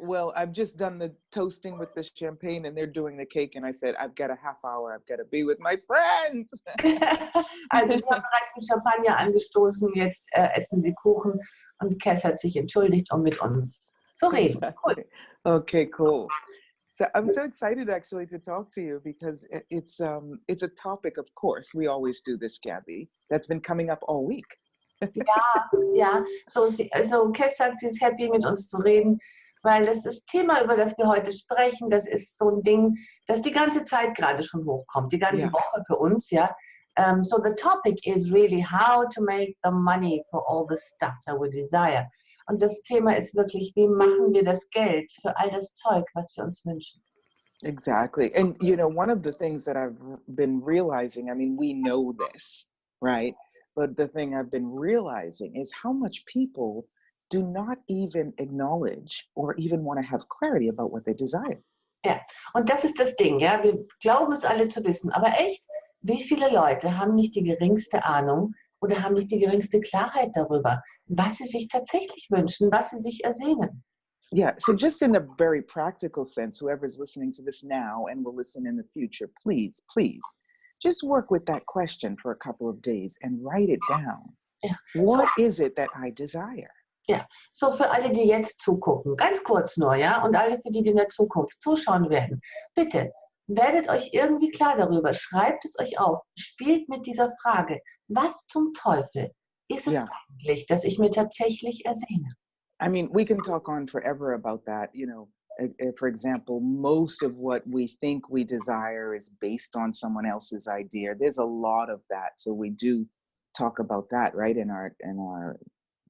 Well, I've just done the toasting with the champagne and they're doing the cake. And I said, I've got a half hour. I've got to be with my friends. Also Sie haben bereits mit Champagner angestoßen, jetzt essen Sie Kuchen und Kass hat sich entschuldigt, um mit uns zu reden. Exactly. Cool. Okay, cool. So I'm so excited actually to talk to you because it's a topic, of course, we always do this, Gabby, that's been coming up all week. Ja. So Kass sagt, sie ist happy, mit uns zu reden, weil das Thema, über das wir heute sprechen, das ist so ein Ding, das die ganze Zeit gerade schon hochkommt, die ganze Woche für uns, ja. So the topic is really how to make the money for all the stuff that we desire. Und das Thema ist wirklich, wie machen wir das Geld für all das Zeug, was wir uns wünschen. Exactly. And, you know, one of the things that I've been realizing, I mean, we know this, right? But the thing I've been realizing is how much people do not even acknowledge or even want to have clarity about what they desire. Ja, und das ist das Ding, ja. Wir glauben es alle zu wissen, aber echt, wie viele Leute haben nicht die geringste Ahnung oder haben nicht die geringste Klarheit darüber, was sie sich tatsächlich wünschen, was sie sich ersehnen? Yeah, so just in a very practical sense, whoever's listening to this now and will listen in the future, please, just work with that question for a couple of days and write it down. Ja. What is it that I desire? Ja, so für alle, die jetzt zugucken, ganz kurz nur, ja, und alle, für die in der Zukunft zuschauen werden, bitte, werdet euch irgendwie klar darüber, schreibt es euch auf, spielt mit dieser Frage, was zum Teufel ist es eigentlich, dass ich mir tatsächlich ersehne? I mean, we can talk on forever about that. You know, for example, most of what we think we desire is based on someone else's idea. There's a lot of that. So we do talk about that, right, in our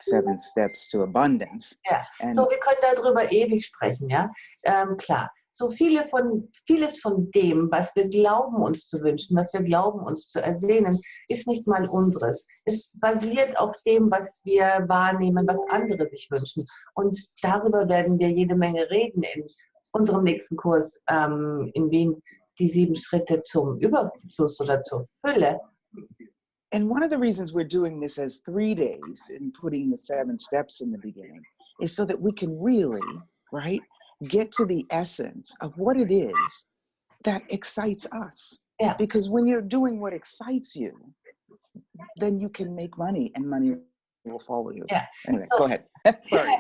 7 Steps to Abundance. Ja, And so wir können darüber ewig sprechen, ja, klar. So vieles von dem, was wir glauben uns zu wünschen, was wir glauben uns zu ersehnen, ist nicht mal unseres. Es basiert auf dem, was wir wahrnehmen, was andere sich wünschen. Und darüber werden wir jede Menge reden in unserem nächsten Kurs in Wien, die 7 Schritte zum Überfluss oder zur Fülle. And one of the reasons we're doing this as 3 days and putting the 7 steps in the beginning is so that we can really, right, get to the essence of what it is that excites us. Yeah. Because when you're doing what excites you, then you can make money and money will follow you. Yeah. Anyway, So, go ahead. Sorry.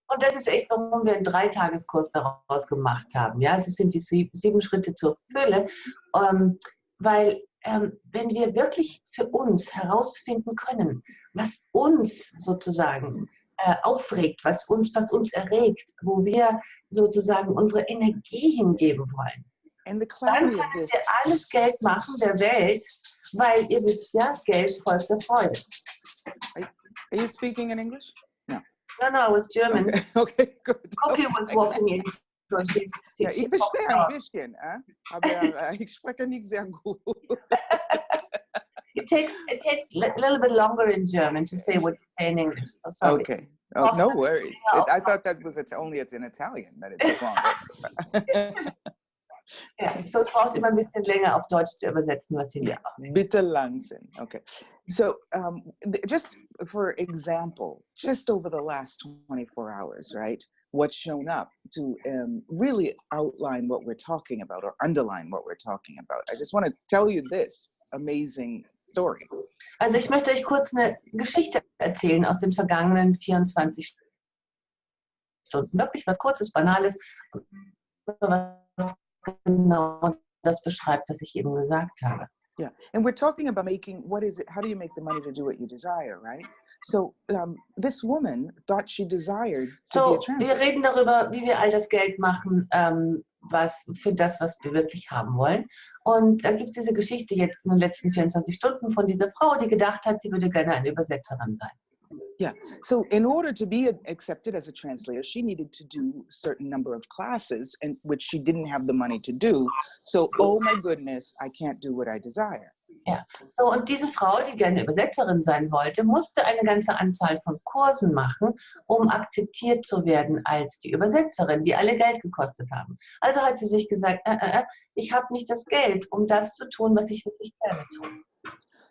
Und das ist echt, warum wir einen 3-Tageskurs daraus gemacht haben. Ja, es sind die 7 Schritte zur Fülle, weil wenn wir wirklich für uns herausfinden können, was uns sozusagen aufregt, was uns erregt, wo wir sozusagen unsere Energie hingeben wollen, And the dann clarity of können this. wir alles Geld machen der Welt, weil ihr wisst ja, Geld folgt der Freude. Are you speaking in English? No. No, it was German. Okay, good. Cookie was walking in. So Ja, ich verstehe ein bisschen, aber ich spreche nicht sehr gut. It takes a little bit longer in German to say what you say in English. So sorry. Okay. Oh, no worries. I thought that was only it's in Italian that it took longer. Ja, so es braucht immer ein bisschen länger auf Deutsch zu übersetzen, was Sie machen. Bitte langsam. Okay. So just for example, just over the last 24 hours, right? What's shown up to really outline what we're talking about or underline what we're talking about. I just want to tell you this amazing story. Also ich möchte euch kurz eine Geschichte erzählen aus den vergangenen 24 Stunden. Wirklich was Kurzes, Banales, was genau das beschreibt, was ich eben gesagt habe. Yeah, and we're talking about how do you make the money to do what you desire, right? So this woman thought she desired to be a translator. Wir reden darüber, wie wir all das Geld machen, was wir wirklich haben wollen. Und da gibt es diese Geschichte jetzt in den letzten 24 Stunden von dieser Frau, die gedacht hat, sie würde gerne eine Übersetzerin sein. Yeah, so in order to be accepted as a translator, she needed to do a certain number of classes, and which she didn't have the money to do. So, oh my goodness, I can't do what I desire. Ja, so und diese Frau, die gerne Übersetzerin sein wollte, musste eine ganze Anzahl von Kursen machen, um akzeptiert zu werden als die Übersetzerin, die alle Geld gekostet haben. Also hat sie sich gesagt, ich habe nicht das Geld, um das zu tun, was ich wirklich gerne tue.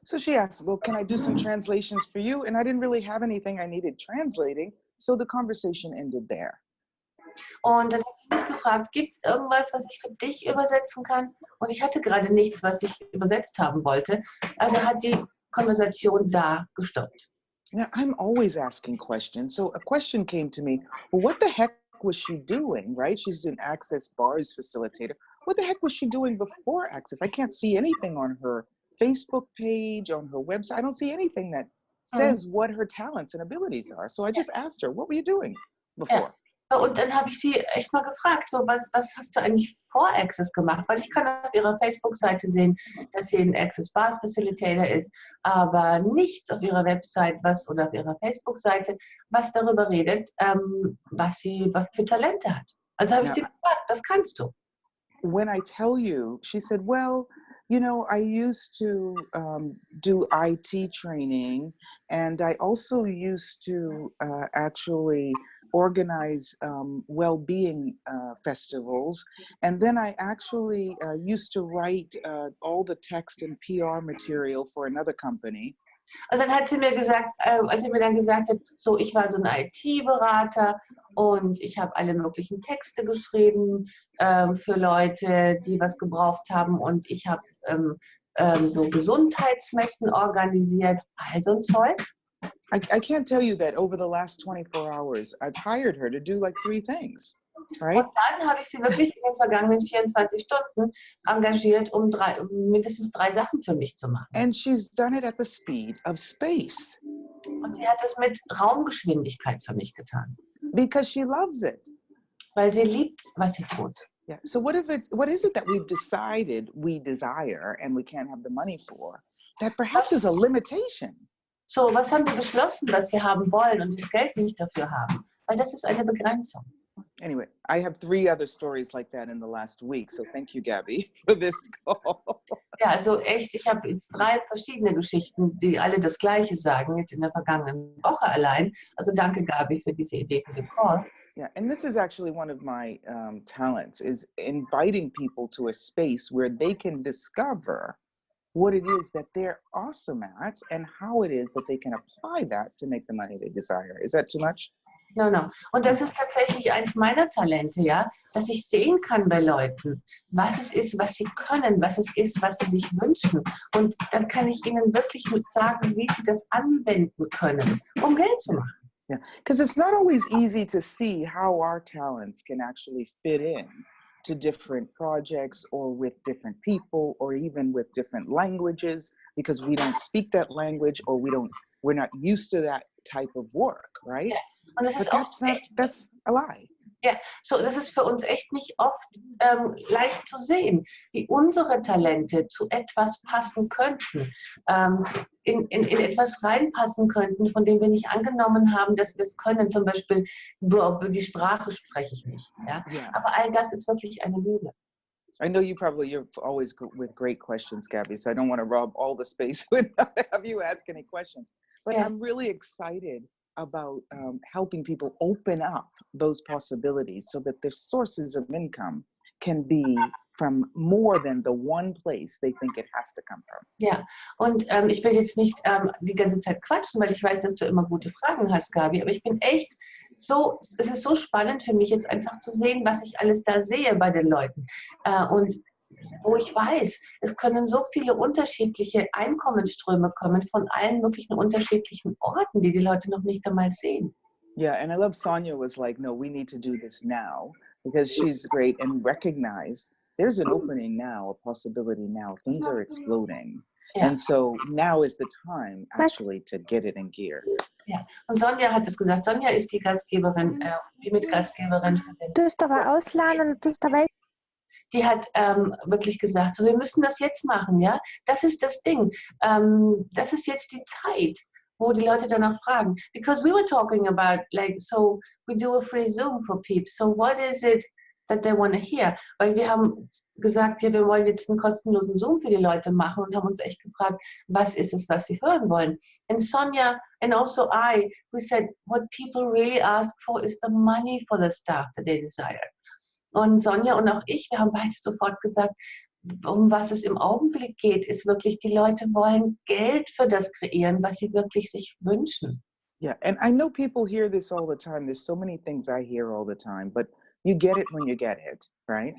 So she asked, well, can I do some translations for you? And I didn't really have anything I needed translating, so the conversation ended there. Und dann hat sie mich gefragt, gibt es irgendwas, was ich für dich übersetzen kann? Und ich hatte gerade nichts, was ich übersetzt haben wollte. Also hat die Konversation da gestoppt. Yeah, I'm always asking questions. So a question came to me, well, what the heck was she doing, right? She's an Access Bars facilitator. What the heck was she doing before Access? I can't see anything on her Facebook page, on her website. I don't see anything that says what her talents and abilities are. So I just asked her, what were you doing before? Ja. Und dann habe ich sie echt mal gefragt, so was hast du eigentlich vor Access gemacht? Weil ich kann auf ihrer Facebook-Seite sehen, dass sie ein Access Bars Facilitator ist, aber nichts auf ihrer Website oder auf ihrer Facebook-Seite, was darüber redet, was für Talente hat. Also habe ich sie gefragt, das kannst du. When I tell you, she said, well, you know, I used to do IT training, and I also used to actually organize well-being festivals. And then I actually used to write all the text and PR material for another company. Und dann hat sie mir gesagt, als sie mir dann gesagt hat, so, ich war so ein IT-Berater und ich habe alle möglichen Texte geschrieben für Leute, die was gebraucht haben, und ich habe so Gesundheitsmessen organisiert, all so ein Zeug. I can't tell you that over the last 24 hours, I've hired her to do like 3 things, right? Und dann habe ich sie wirklich in den vergangenen 24 Stunden engagiert, um mindestens 3 Sachen für mich zu machen. And she's done it at the speed of space. Und sie hat es mit Raumgeschwindigkeit für mich getan. Because she loves it. Weil sie liebt, was sie tut. Yeah. So what is it that we've decided we desire and we can't have the money for? That perhaps is a limitation. So, was haben wir beschlossen, was wir haben wollen und das Geld nicht dafür haben? Weil das ist eine Begrenzung. Anyway, I have 3 other stories like that in the last week. So thank you, Gabby, for this call. Ja, also echt, ich habe jetzt 3 verschiedene Geschichten, die alle das Gleiche sagen, jetzt in der vergangenen Woche allein. Also danke, Gabi, für diese Idee für den Call. Yeah, and this is actually one of my talents, is inviting people to a space where they can discover what it is that they're awesome at and how it is that they can apply that to make the money they desire. Is that too much? No. Und das ist tatsächlich eins meiner Talente, ja, dass ich sehen kann bei Leuten, was es ist, was sie können, was es ist, was sie sich wünschen. Und dann kann ich ihnen wirklich mit sagen, wie sie das anwenden können, um Geld zu machen. Yeah, because it's not always easy to see how our talents can actually fit in to different projects or with different people or even with different languages, because we don't speak that language or we're not used to that type of work, right? Ja. Und das ist that's a lie. Ja, so, das ist für uns echt nicht oft leicht zu sehen, wie unsere Talente zu etwas passen könnten, in etwas reinpassen könnten, von dem wir nicht angenommen haben, dass wir es können. Zum Beispiel, die Sprache spreche ich nicht. Ja? Yeah. Aber all das ist wirklich eine Lüge. I know you're always with great questions, Gabby, so I don't want to rob all the space with have you ask any questions. But Yeah. I'm really excited about helping people open up those possibilities so that their sources of income can be from more than the one place they think it has to come from. Ja, und ich will jetzt nicht die ganze Zeit quatschen, weil ich weiß, dass du immer gute Fragen hast, Gabi, aber ich bin echt so, es ist so spannend für mich jetzt einfach zu sehen, was ich alles da sehe bei den Leuten. Und wo ich weiß, es können so viele unterschiedliche Einkommensströme kommen von allen möglichen unterschiedlichen Orten, die die Leute noch nicht einmal sehen. Yeah, and I love Sonia was like, no, we need to do this now, because she's great and recognize there's an opening now, a possibility now. Things are exploding. Ja. And so now is the time actually to get it in gear. Ja, und Sonja hat es gesagt. Sonja ist die Gastgeberin, die Mitgastgeberin für den. Du dabei ausladen und du dabei. Die hat wirklich gesagt, so, wir müssen das jetzt machen, ja. Das ist das Ding. Das ist jetzt die Zeit, wo die Leute danach fragen. Because we were talking about, like, so we do a free Zoom for people. So what is it that they want to hear? Weil wir haben gesagt, ja, wir wollen jetzt einen kostenlosen Zoom für die Leute machen und haben uns echt gefragt, was ist es, was sie hören wollen? And Sonja and also we said, what people really ask for is the money for the stuff that they desire. Und Sonja und auch ich, wir haben beide sofort gesagt, um was es im Augenblick geht, ist wirklich, die Leute wollen Geld für das kreieren, was sie wirklich sich wünschen. Yeah, and I know people hear this all the time. There's so many things I hear all the time, but You get it when you get it, right?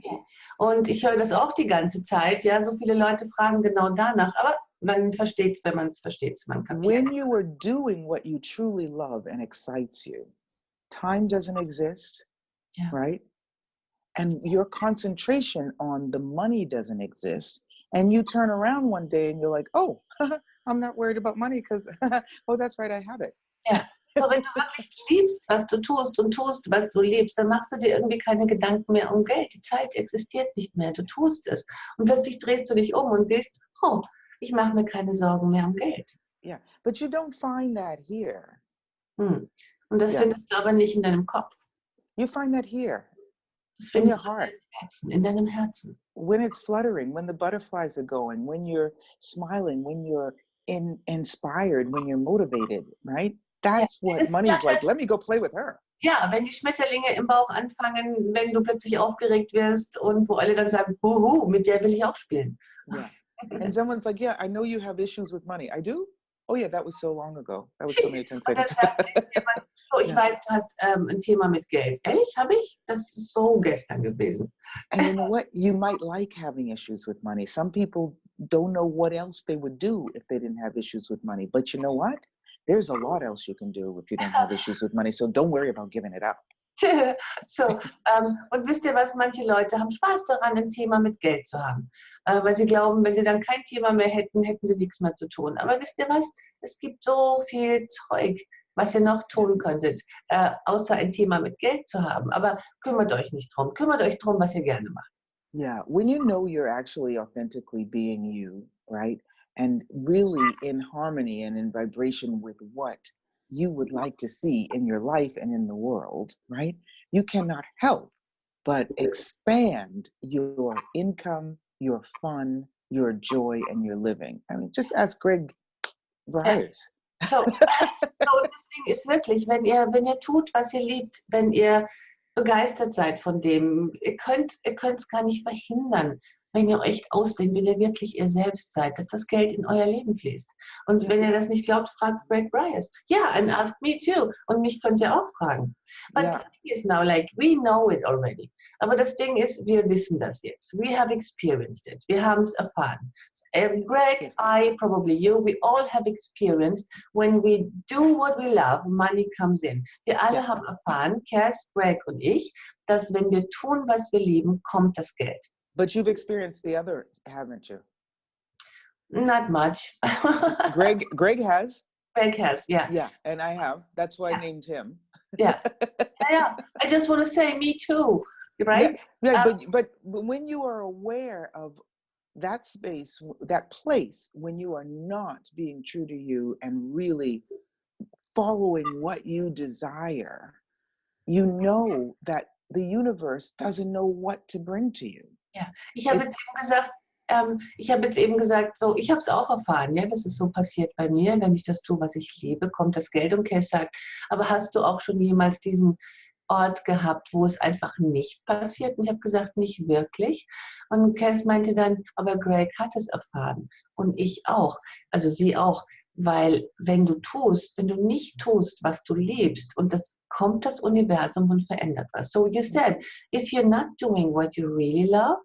Und ich höre das auch die ganze Zeit. Ja, so viele Leute fragen genau danach. Aber man versteht es, wenn man es versteht. Man kapiert. When you are doing what you truly love and excites you, time doesn't exist, right? And your concentration on the money doesn't exist. And you turn around one day and you're like, oh, I'm not worried about money because, oh, that's right, I have it. Ja, so wenn du wirklich liebst, was du tust und tust, was du liebst, dann machst du dir irgendwie keine Gedanken mehr um Geld. Die Zeit existiert nicht mehr, du tust es. Und plötzlich drehst du dich um und siehst, oh, ich mache mir keine Sorgen mehr um Geld. Yeah, but you don't find that here. Und das findest du aber nicht in deinem Kopf. You find that here. Das In findest your du heart. in deinem Herzen. When it's fluttering, when the butterflies are going, when you're smiling, when you're inspired, when you're motivated, right? That's what money's like. Let me go play with her. Ja, wenn die Schmetterlinge im Bauch anfangen, wenn du plötzlich aufgeregt wirst und wo alle dann sagen, huhu, mit der will ich auch spielen. Yeah. And someone's like, yeah, I know you have issues with money. I do? Oh yeah, that was so long ago. That was so many times. Und dann sagt jemand, so, ich weiß, du hast ein Thema mit Geld. Ehrlich, habe ich? Das ist so gestern gewesen. And you know what? You might like having issues with money. Some people don't know what else they would do if they didn't have issues with money. But you know what? There's a lot else you can do if you don't have issues with money. So don't worry about giving it up. So, und wisst ihr was? Manche Leute haben Spaß daran, ein Thema mit Geld zu haben. Weil sie glauben, wenn sie dann kein Thema mehr hätten, hätten sie nichts mehr zu tun. Aber wisst ihr was? Es gibt so viel Zeug, was ihr noch tun könntet, außer ein Thema mit Geld zu haben. Aber kümmert euch nicht drum. Kümmert euch drum, was ihr gerne macht. Yeah, when you know you're actually authentically being you, right? And really in harmony and in vibration with what you would like to see in your life and in the world, right? You cannot help but expand your income, your fun, your joy, and your living. I mean, just ask Greg Byers. So, das Ding ist wirklich, wenn ihr tut, was ihr liebt, wenn ihr begeistert seid von dem, ihr könnt es gar nicht verhindern, wenn ihr euch ausdehnt, wenn ihr wirklich ihr selbst seid, dass das Geld in euer Leben fließt. Und wenn ihr das nicht glaubt, fragt Greg Byers. Yeah, and ask me too. Und mich könnt ihr auch fragen. But the thing is now, like, we know it already. Aber das Ding ist, wir wissen das jetzt. We have experienced it. Wir haben es erfahren. Greg, I, probably you, we all have experienced when we do what we love, money comes in. Wir alle haben erfahren, Kass, Greg und ich, dass wenn wir tun, was wir lieben, kommt das Geld. But you've experienced the other, haven't you? Not much. Greg has. Greg has, yeah. Yeah, and I have. That's why I named him. Yeah. I just want to say, me too, right? Yeah, but when you are aware of that space, that place, when you are not being true to you and really following what you desire, you know that the universe doesn't know what to bring to you. Ja, ich habe jetzt eben gesagt, so, ich habe es auch erfahren, ja, das ist so passiert bei mir, wenn ich das tue, was ich liebe, kommt das Geld. Und Kass sagt, aber hast du auch schon jemals diesen Ort gehabt, wo es einfach nicht passiert? Und ich habe gesagt, nicht wirklich. Und Kass meinte dann, aber Greg hat es erfahren und ich auch, also sie auch, weil wenn du nicht tust, was du liebst, und das kommt das Universum und verändert was. So you said, if you're not doing what you really love,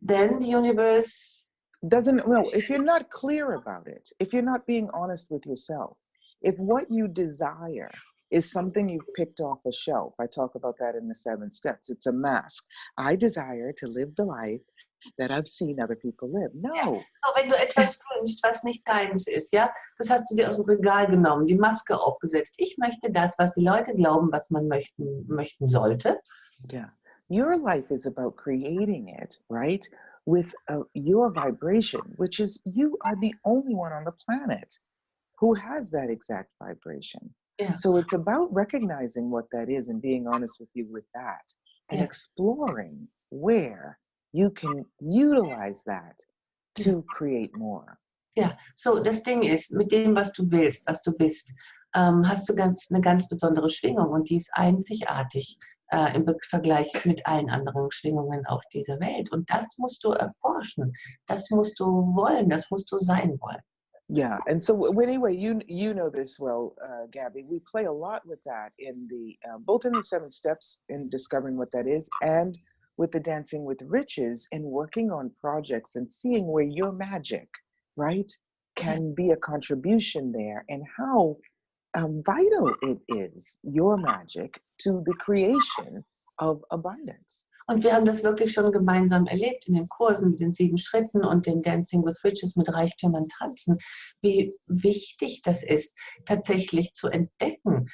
then the universe doesn't know. If you're not clear about it, if you're not being honest with yourself, if what you desire is something you've picked off a shelf, I talk about that in the 7 steps. It's a mask. I desire to live the life that I've seen other people live. No. Ja. So, wenn du etwas wünschst, was nicht deins ist, ja, das hast du dir aus dem Regal genommen, die Maske aufgesetzt. Ich möchte das, was die Leute glauben, was man möchten sollte. Yeah. Your life is about creating it, right? With your vibration, which is you are the only one on the planet who has that exact vibration. Yeah. So it's about recognizing what that is and being honest with you with that and exploring where you can utilize that to create more. Ja, so das Ding ist, mit dem, was du willst, was du bist, hast du eine ganz besondere Schwingung und die ist einzigartig im Vergleich mit allen anderen Schwingungen auf dieser Welt. Und das musst du erforschen, das musst du wollen, das musst du sein wollen. Yeah, and so anyway, you know this well, Gabby. We play a lot with that in the both in the 7 steps in discovering what that is, and with the Dancing with Riches in working on projects and seeing where your magic, right, can be a contribution there, and how vital it is, your magic, to the creation of abundance. Und wir haben das wirklich schon gemeinsam erlebt in den Kursen mit den 7 Schritten und dem Dancing with Riches mit Reichtümern tanzen, wie wichtig das ist, tatsächlich zu entdecken,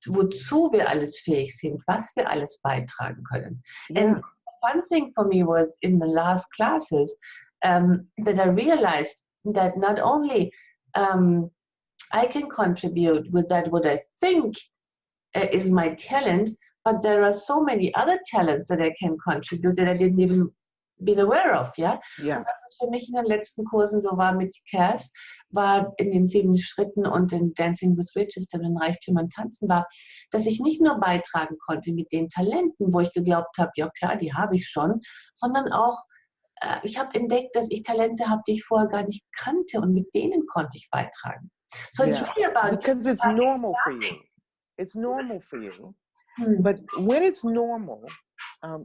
wozu wir alles fähig sind, was wir alles beitragen können. Yeah. And one thing for me was in the last classes that I realized that not only I can contribute with that what I think is my talent, but there are so many other talents that I can contribute that I didn't even be aware of, ja? Yeah. Und was es für mich in den letzten Kursen so war mit Kass, war in den 7 Schritten und den Dancing with Riches, den Reichtümern tanzen war, dass ich nicht nur beitragen konnte mit den Talenten, wo ich geglaubt habe, ja klar, die habe ich schon, sondern auch, ich habe entdeckt, dass ich Talente habe, die ich vorher gar nicht kannte, und mit denen konnte ich beitragen. So it's really about, because it's normal for you. It's normal for you. But when it's normal,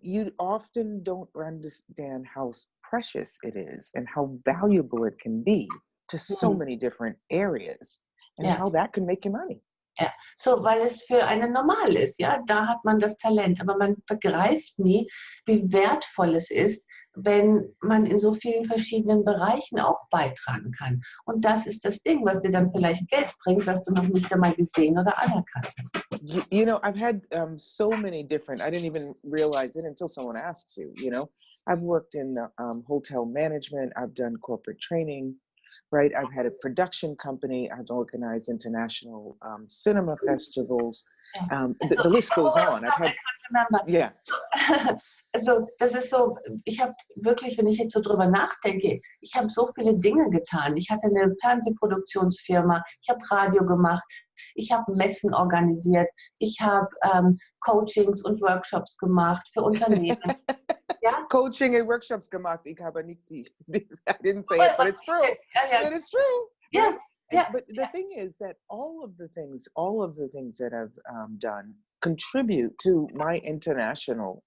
you often don't understand how precious it is and how valuable it can be to so many different areas, and how that can make you money. Ja, so, weil es für einen normal ist, ja, da hat man das Talent, aber man begreift nie, wie wertvoll es ist, wenn man in so vielen verschiedenen Bereichen auch beitragen kann. Und das ist das Ding, was dir dann vielleicht Geld bringt, was du noch nicht einmal gesehen oder anerkannt hast. You know, I've had so many different, I didn't even realize it until someone asks you, you know. I've worked in hotel management, I've done corporate training, right? I've had a production company, I've organized international cinema festivals. The list goes on. I've had, yeah. Also das ist so, ich habe wirklich, wenn ich jetzt so drüber nachdenke, ich habe so viele Dinge getan. Ich hatte eine Fernsehproduktionsfirma, ich habe Radio gemacht, ich habe Messen organisiert, ich habe Coachings und Workshops gemacht für Unternehmen. Ja? Coaching and workshops gemacht. Ich habe nicht die, I didn't say it, but it's true. But it's true. Yeah. Yeah. But the thing is that all of the things that I've done contribute to my international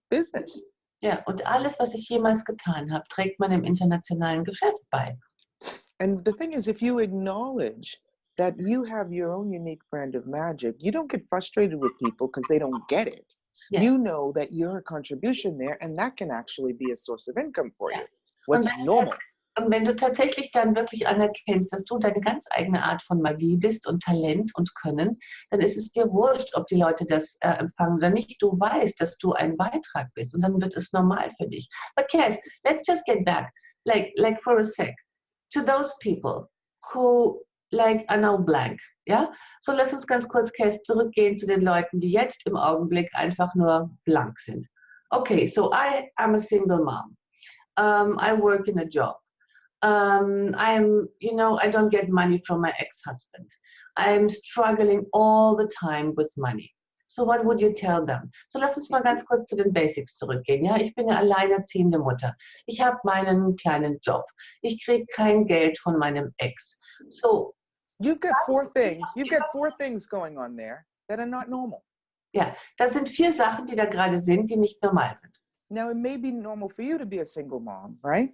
business. Ja, und alles, was ich jemals getan habe, trägt man im internationalen Geschäft bei. And the thing is, if you acknowledge that you have your own unique brand of magic, you don't get frustrated with people because they don't get it. Yeah. You know that you're a contribution there, and that can actually be a source of income for you. What's normal. Und wenn du tatsächlich dann wirklich anerkennst, dass du deine ganz eigene Art von Magie bist und Talent und Können, dann ist es dir wurscht, ob die Leute das empfangen oder nicht. Du weißt, dass du ein Beitrag bist, und dann wird es normal für dich. But Kass, let's just get back, like for a sec, to those people who are now blank. Ja? So lass uns ganz kurz, Kass, zurückgehen zu den Leuten, die jetzt im Augenblick einfach nur blank sind. Okay, so I am a single mom. I work in a job. I don't get money from my ex-husband. I'm struggling all the time with money. So what would you tell them? So lass uns mal ganz kurz zu den Basics zurückgehen. Ja, ich bin eine alleinerziehende Mutter. Ich habe meinen kleinen Job. Ich kriege kein Geld von meinem Ex. So you've got 4 things. You've got 4 things going on there that are not normal. Ja, das sind 4 Sachen, die da gerade sind, die nicht normal sind. Now it may be normal for you to be a single mom, right?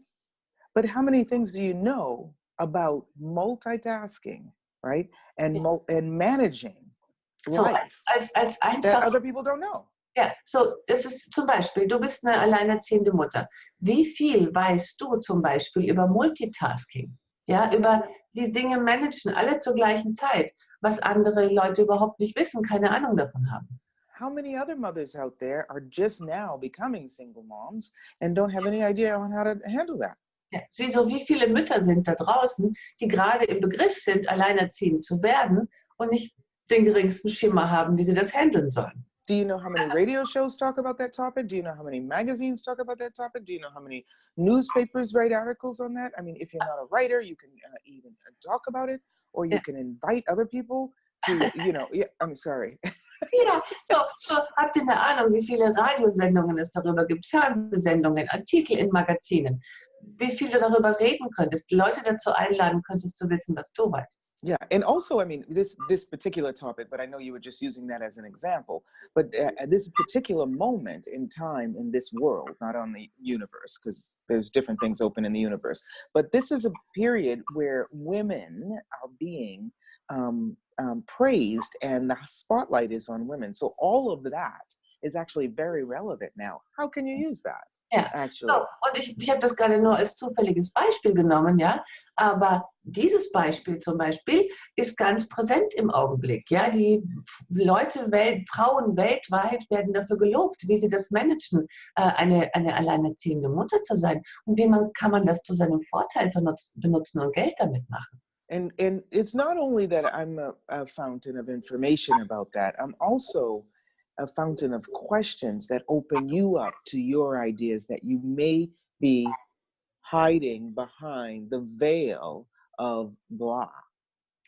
But how many things do you know about multitasking, right? And managing life that other people don't know? Ja, so das ist zum Beispiel, du bist eine alleinerziehende Mutter. Wie viel weißt du zum Beispiel über Multitasking? Ja, über die Dinge managen, alle zur gleichen Zeit, was andere Leute überhaupt nicht wissen, keine Ahnung davon haben. How many other mothers out there are just now becoming single moms and don't have any idea on how to handle that? Ja, wie viele Mütter sind da draußen, die gerade im Begriff sind, alleinerziehend zu werden und nicht den geringsten Schimmer haben, wie sie das handeln sollen. Do you know how many radio shows talk about that topic? Do you know how many magazines talk about that topic? Do you know how many newspapers write articles on that? I mean, if you're not a writer, you can even talk about it, or you can invite other people to, I'm sorry. Ja, so habt ihr eine Ahnung, wie viele Radiosendungen es darüber gibt, Fernsehsendungen, Artikel in Magazinen. wie viel du darüber reden könntest, die Leute dazu einladen könntest, zu wissen, was du weißt. Yeah, and also, I mean, this particular topic, but I know you were just using that as an example. But at this particular moment in time in this world, not on the universe, because there's different things open in the universe, but this is a period where women are being praised, and the spotlight is on women. So all of that is actually very relevant now. How can you use that? Ja, Actually, so, und ich habe das gerade nur als zufälliges Beispiel genommen, ja, aber dieses Beispiel zum Beispiel ist ganz präsent im Augenblick, ja, die Leute, Frauen weltweit werden dafür gelobt, wie sie das managen, eine alleinerziehende Mutter zu sein und kann man das zu seinem Vorteil benutzen und Geld damit machen. And it's not only that I'm a fountain of information about that, I'm also a fountain of questions that open you up to your ideas that you may be hiding behind the veil of blah.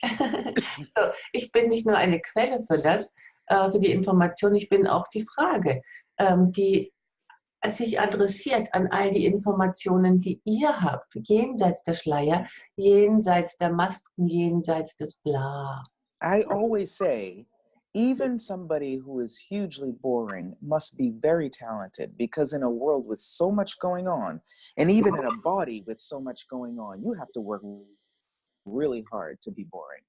So, ich bin nicht nur eine Quelle für das, für die Information, ich bin auch die Frage, die sich adressiert an all die Informationen, die ihr habt, jenseits der Schleier, jenseits der Masken, jenseits des Bla. I always say, even somebody who is hugely boring must be very talented, because in a world with so much going on, and even in a body with so much going on, you have to work really hard to be boring.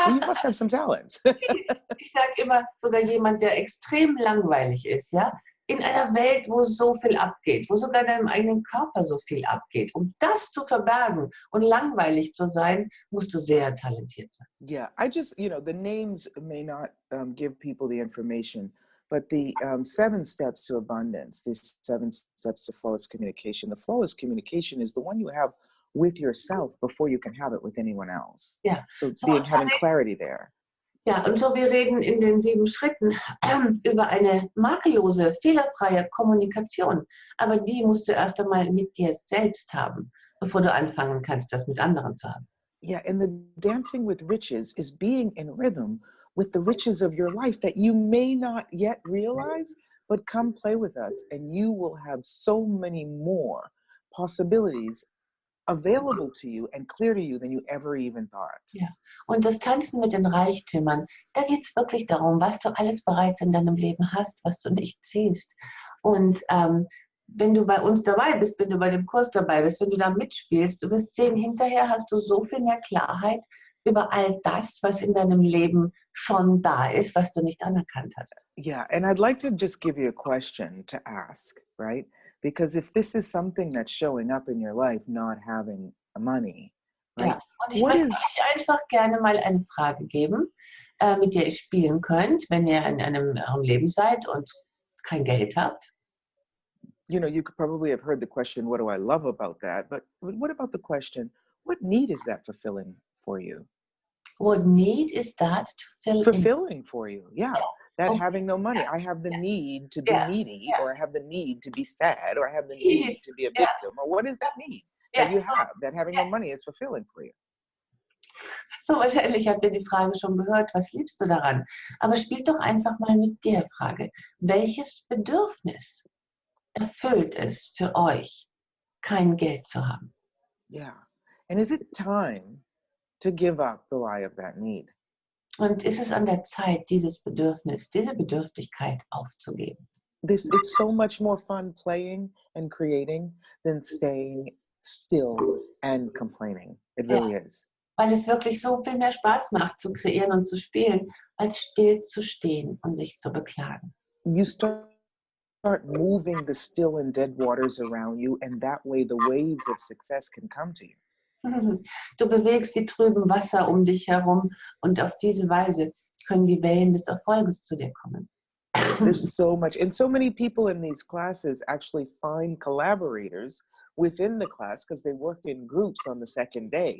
So you must have some talents. Ich sage immer, sogar jemand, der extrem langweilig ist, ja, in einer Welt, wo so viel abgeht, wo sogar in deinem eigenen Körper so viel abgeht, um das zu verbergen und langweilig zu sein, musst du sehr talentiert sein. Yeah, I just, the names may not give people the information, but the 7 steps to abundance, these 7 steps to flawless communication. The flawless communication is the one you have with yourself before you can have it with anyone else. Ja. So having clarity there. Ja, und so wir reden in den 7 Schritten über eine makellose, fehlerfreie Kommunikation. Aber die musst du erst einmal mit dir selbst haben, bevor du anfangen kannst, das mit anderen zu haben. Yeah, and the dancing with riches is being in rhythm with the riches of your life that you may not yet realize, but come play with us and you will have so many more possibilities available to you and clear to you than you ever even thought. Ja. Und das Tanzen mit den Reichtümern, da geht es wirklich darum, was du alles bereits in deinem Leben hast, was du nicht siehst. Und wenn du bei uns dabei bist, wenn du bei dem Kurs dabei bist, wenn du da mitspielst, du wirst sehen, hinterher hast du so viel mehr Klarheit über all das, was in deinem Leben schon da ist, was du nicht anerkannt hast. Yeah, and I'd like to just give you a question to ask, right? Because if this is something that's showing up in your life, not having money, right? Ja, und ich möchte euch einfach gerne mal eine Frage geben, mit der ihr spielen könnt, wenn ihr in eurem Leben seid und kein Geld habt. You could probably have heard the question, what do I love about that? But what about the question, what need is that fulfilling for you? What need is that to fill Fulfilling for you, yeah. That Okay. having no money. I have the need to be needy, or I have the need to be sad, or I have the need to be a victim, or what is that need that you have, that having no money is fulfilling for you? So, wahrscheinlich habt ihr die Frage schon gehört, was liebst du daran? Aber spielt doch einfach mal mit der Frage, welches Bedürfnis erfüllt es für euch, kein Geld zu haben? Yeah. And is it time to give up the lie of that need? Und ist es an der Zeit, dieses Bedürfnis, diese Bedürftigkeit aufzugeben? It's so much more fun playing and creating than staying still and complaining. It really is. Weil es wirklich so viel mehr Spaß macht, zu kreieren und zu spielen, als still zu stehen und sich zu beklagen. You start moving the still and dead waters around you, and that way the waves of success can come to you. Du bewegst die trüben Wasser um dich herum und auf diese Weise können die Wellen des Erfolges zu dir kommen. There's so much, and so many people in these classes actually find collaborators within the class because they work in groups on the second day,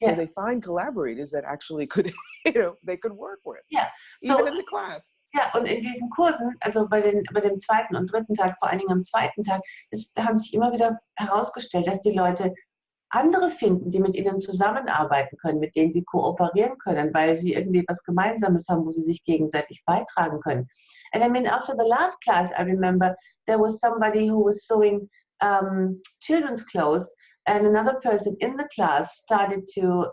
so they find collaborators that actually could, they could work with, even in the class. Ja, und in diesen Kursen, also bei dem 2. und 3. Tag, vor allen Dingen am 2. Tag, haben sich immer wieder herausgestellt, dass die Leute andere finden, die mit ihnen zusammenarbeiten können, mit denen sie kooperieren können, weil sie irgendwie was Gemeinsames haben, wo sie sich gegenseitig beitragen können. And I mean, after the last class, I remember there was somebody who was sewing children's clothes, and another person in the class started to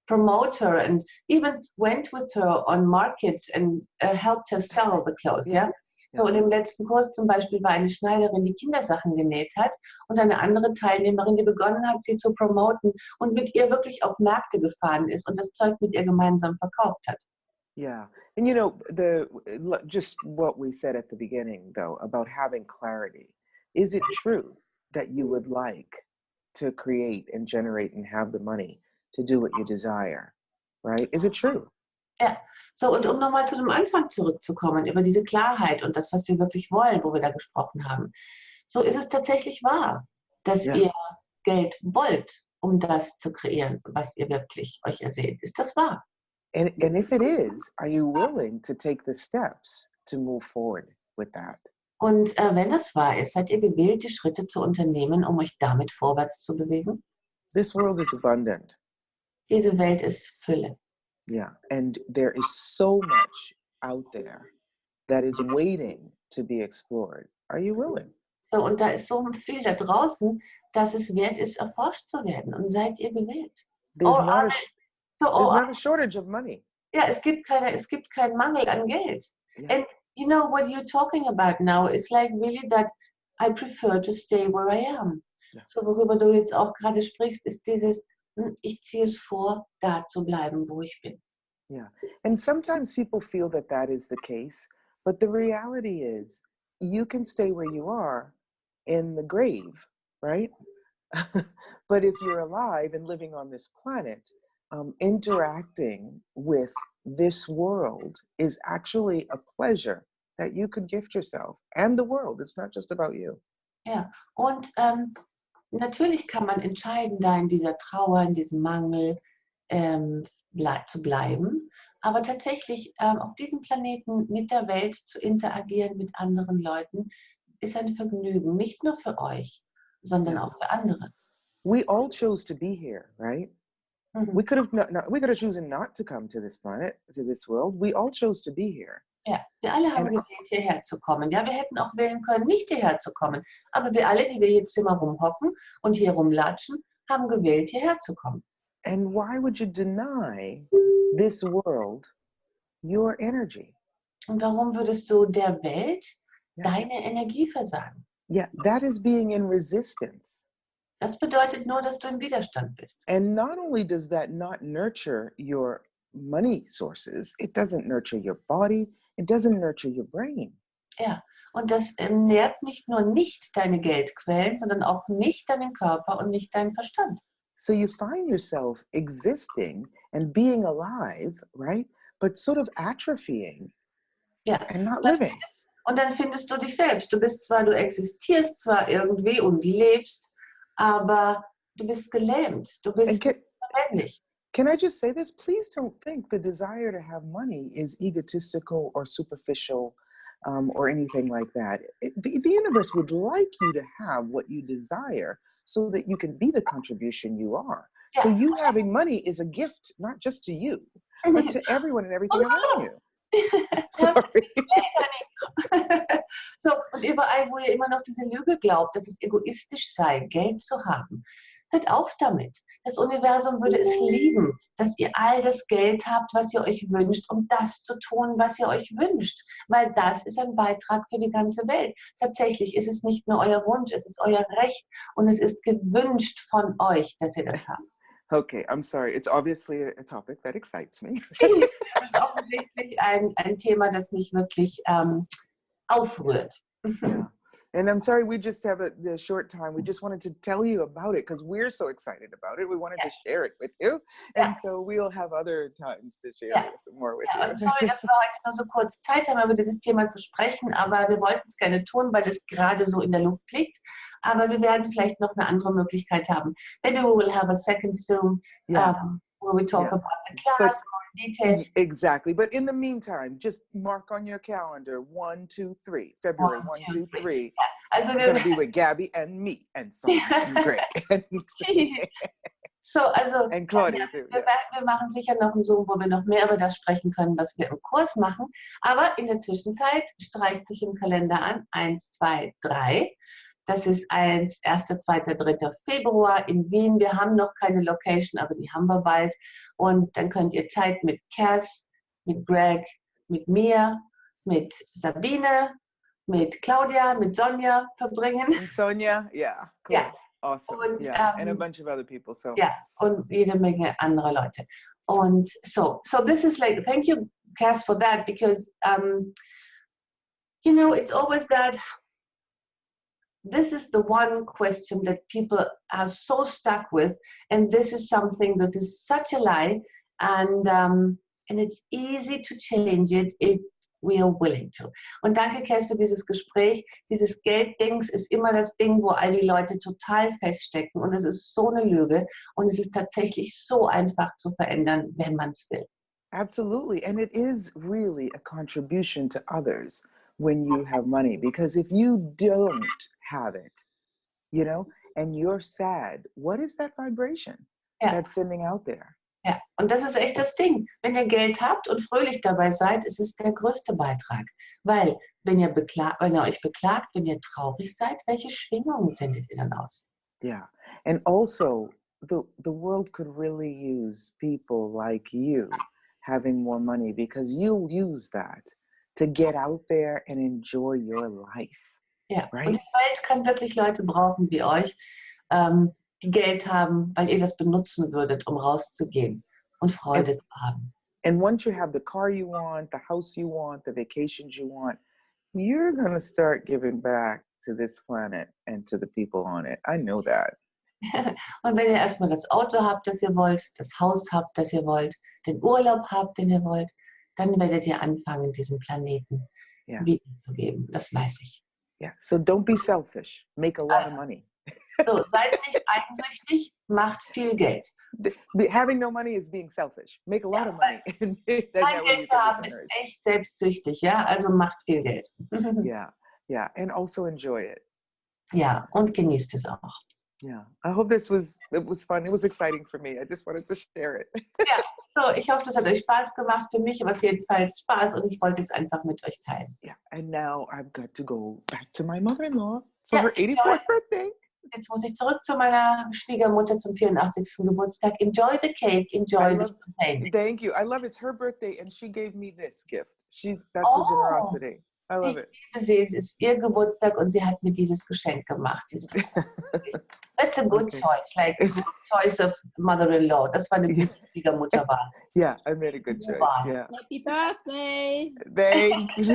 promote her and even went with her on markets and helped her sell the clothes. Ja? So, und im letzten Kurs zum Beispiel war eine Schneiderin, die Kindersachen genäht hat und eine andere Teilnehmerin, die begonnen hat, sie zu promoten und mit ihr wirklich auf Märkte gefahren ist und das Zeug mit ihr gemeinsam verkauft hat. Yeah. And just what we said at the beginning, though, about having clarity. Is it true that you would like to create and generate and have the money to do what you desire? Right? Is it true? Ja, so und um nochmal zu dem Anfang zurückzukommen, über diese Klarheit und das, was wir wirklich wollen, wo wir da gesprochen haben. So ist es tatsächlich wahr, dass ihr Geld wollt, um das zu kreieren, was ihr wirklich euch erseht. Ist das wahr? And if it is, are you willing to take the steps to move forward with that? Und wenn das wahr ist, seid ihr gewillt, die Schritte zu unternehmen, um euch damit vorwärts zu bewegen? This world is abundant. Diese Welt ist Fülle. Yeah, and there is so much out there that is waiting to be explored. Are you willing? So, und da ist so viel da draußen, dass es wert ist, erforscht zu werden. Und seid ihr gewillt? There's not a shortage of money. Ja, es gibt keinen Mangel an Geld. Yeah. And you know what you're talking about now is like really that I prefer to stay where I am. Yeah. So, worüber du jetzt auch gerade sprichst, ist dieses, ich ziehe es vor, da zu bleiben, wo ich bin. Yeah, and sometimes people feel that that is the case, but the reality is you can stay where you are in the grave, right? But if you're alive and living on this planet, interacting with this world is actually a pleasure that you could gift yourself and the world. It's not just about you. Ja, und natürlich kann man entscheiden, da in dieser Trauer, in diesem Mangel zu bleiben, aber tatsächlich auf diesem Planeten mit der Welt zu interagieren mit anderen Leuten ist ein Vergnügen, nicht nur für euch, sondern auch für andere. We all chose to be here, right? Mhm. We could have chosen not to come to this planet, to this world. We all chose to be here. Ja, wir alle haben gewählt, hierher zu kommen. Ja, wir hätten auch wählen können, nicht hierher zu kommen. Aber wir alle, die wir jetzt immer rumhocken und hier rumlatschen, haben gewählt, hierher zu kommen. And why would you deny this world your energy? Und warum würdest du der Welt deine Energie versagen? Yeah, that is being in resistance. Das bedeutet nur, dass du im Widerstand bist. And not only does that not nurture your money sources, it doesn't nurture your body, it doesn't nurture your brain. Ja, und das nährt nicht nur nicht deine Geldquellen, sondern auch nicht deinen Körper und nicht deinen Verstand. So you find yourself existing and being alive, right? But sort of atrophying and not living. Und dann findest du dich selbst. Du existierst zwar irgendwie und lebst, aber du bist gelähmt. Du bist lebendig. Can I just say this? Please don't think the desire to have money is egotistical or superficial or anything like that. The universe would like you to have what you desire so that you can be the contribution you are. Yeah. So you having money is a gift, not just to you, but to everyone and everything around you. Sorry. So, und überall, wo ihr immer noch diese Lüge glaubt, dass es egoistisch sei, Geld zu haben, hört auf damit. Das Universum würde es lieben, dass ihr all das Geld habt, was ihr euch wünscht, um das zu tun, was ihr euch wünscht. Weil das ist ein Beitrag für die ganze Welt. Tatsächlich ist es nicht nur euer Wunsch, es ist euer Recht und es ist gewünscht von euch, dass ihr das habt. Okay, I'm sorry. It's obviously a topic that excites me. Das ist offensichtlich ein Thema, das mich wirklich aufrührt. Yeah. And I'm sorry, we just have a short time. We just wanted to tell you about it because we're so excited about it. We wanted to share it with you. And so we'll have other times to share this more with you. Und sorry, dass wir heute nur so kurz Zeit haben, über dieses Thema zu sprechen, aber wir wollten es gerne tun, weil es gerade so in der Luft liegt. Aber wir werden vielleicht noch eine andere Möglichkeit haben. Maybe we will have a second Zoom where we talk about the class more in detail. Exactly. But in the meantime, just mark on your calendar 1, 2, 3. February 1, 2, 3. Also we're going to be with Gabby and me and Sonia and Greg. So, also, and Claudia too. Wir machen sicher noch einen Zoom, wo wir noch mehr über das sprechen können, was wir im Kurs machen. Aber in der Zwischenzeit streicht sich im Kalender an 1, 2, 3. Das ist 1., 2., 3. Februar in Wien. Wir haben noch keine Location, aber die haben wir bald. Und dann könnt ihr Zeit mit Kass, mit Greg, mit mir, mit Sabine, mit Claudia, mit Sonja verbringen. And Sonia, yeah, cool. Ja. Awesome. Und, Yeah, and a bunch of other people. So ja, und jede Menge andere Leute. Und so this is like, thank you, Kass, for that, because, you know, it's always that, this is the one question that people are so stuck with, and this is something that is such a lie, and it's easy to change it if we are willing to. Und danke, Kass, für dieses Gespräch. Dieses Gelddings ist immer das Ding, wo all die Leute total feststecken, und es ist so eine Lüge, und es ist tatsächlich so einfach zu verändern, wenn man es will. absolutely. And it is really a contribution to others when you have money, because if you don't have it, you know, and you're sad, what is that vibration that's sending out there? Ja, und das ist echt das Ding. Wenn ihr Geld habt und fröhlich dabei seid, ist es der größte Beitrag. Weil, wenn ihr euch beklagt, wenn ihr traurig seid, welche Schwingungen sendet ihr dann aus? Yeah. And also, the world could really use people like you having more money, because you'll use that to get out there and enjoy your life. Ja, right? Und die Welt kann wirklich Leute brauchen wie euch, die Geld haben, weil ihr das benutzen würdet, um rauszugehen und Freude zu haben. And once you have the car you want, the house you want, the vacations you want, you're going to start giving back to this planet and to the people on it. I know that. Und wenn ihr erstmal das Auto habt, das ihr wollt, das Haus habt, das ihr wollt, den Urlaub habt, den ihr wollt, dann werdet ihr anfangen, diesem Planeten wiederzugeben. Das weiß ich. Yeah. So don't be selfish. Make a lot of money. So, seid nicht eigensüchtig, macht viel Geld. Having no money is being selfish. Make a lot of money. Kein Geld zu haben ist echt selbstsüchtig, ja? Also macht viel Geld. Yeah, yeah. And also enjoy it. Ja, und genießt es auch. Yeah. I hope it was fun. It was exciting for me. I just wanted to share it. Ja, so, ich hoffe, das hat euch Spaß gemacht. Für mich war es jedenfalls Spaß, und ich wollte es einfach mit euch teilen. Yeah. And now I've got to go back to my mother-in-law for her 84th birthday. Jetzt muss ich zurück zu meiner Schwiegermutter zum 84. Geburtstag. Enjoy the cake, enjoy the champagne. Thank you. I love it. It's her birthday, and she gave me this gift. That's the generosity. I love it. Ich liebe sie. Es ist ihr Geburtstag, und sie hat mir dieses Geschenk gemacht. That's a good choice, like a good choice of mother-in-law. Das war eine gute Schwiegermutterwahl. Yeah, I made a good choice. Yeah. Happy birthday! Thanks.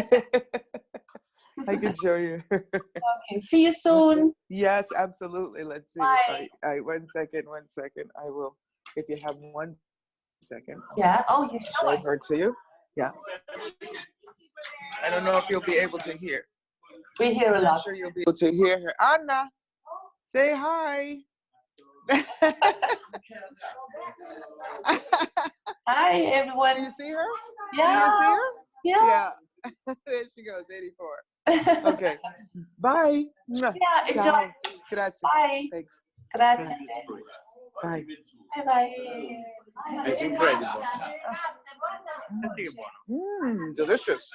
I can show you. Okay, see you soon. Yes, absolutely. Let's see. Bye. 1 second. I will. If you have 1 second. Yeah. Oh, you show Show it. her to you. Yeah. I don't know if you'll be able to hear. We hear a I'm lot. sure you'll be able to hear her. Anna, say hi. Hi, Do everyone. you see her? Yeah. Do you see her? Yeah. Yeah. There she goes, 84. Okay. Bye. Yeah, enjoy. Ciao. Grazie. Bye. Thanks. Grazie. Bye. Bye bye. It's incredible. Delicious.